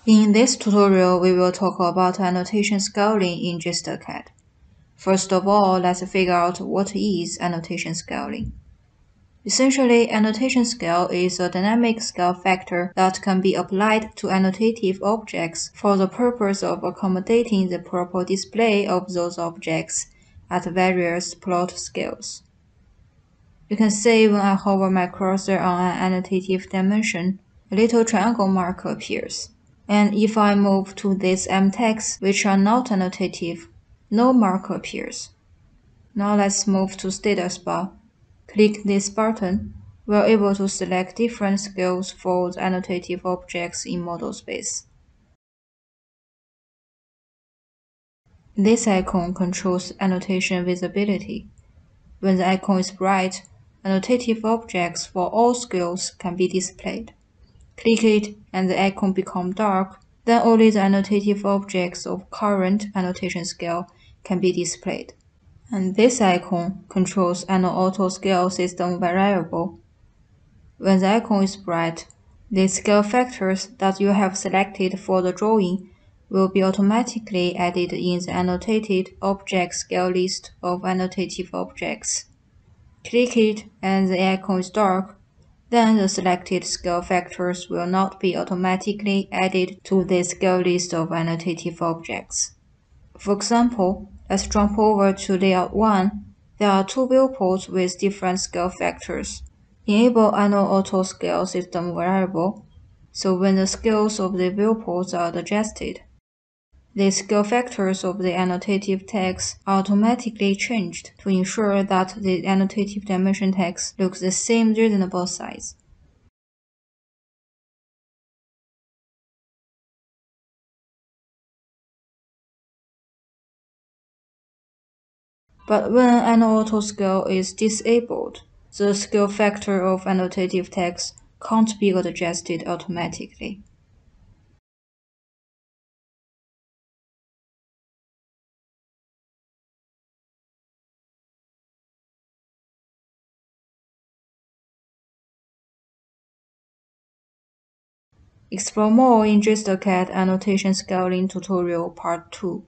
In this tutorial, we will talk about annotation scaling in GstarCAD. First of all, let's figure out what is annotation scaling. Essentially, annotation scale is a dynamic scale factor that can be applied to annotative objects for the purpose of accommodating the proper display of those objects at various plot scales. You can see when I hover my cursor on an annotative dimension, a little triangle mark appears. And if I move to these M tags which are not annotative, no mark appears. Now let's move to status bar. Click this button. We're able to select different scales for the annotative objects in model space. This icon controls annotation visibility. When the icon is bright, annotative objects for all scales can be displayed. Click it and the icon becomes dark, then only the annotative objects of current annotation scale can be displayed. And this icon controls an auto scale system variable. When the icon is bright, the scale factors that you have selected for the drawing will be automatically added in the annotated object scale list of annotative objects. Click it and the icon is dark, then the selected scale factors will not be automatically added to the scale list of annotative objects. For example, let's jump over to Layout 1. There are two viewports with different scale factors. Enable Anno Auto Scale System variable, so when the scales of the viewports are adjusted, the scale factors of the annotative tags are automatically changed to ensure that the annotative dimension tags look the same reasonable size. But when Anno Auto Scale is disabled, the scale factor of annotative tags can't be adjusted automatically. Explore more in GstarCAD Annotation Scaling Tutorial Part 2.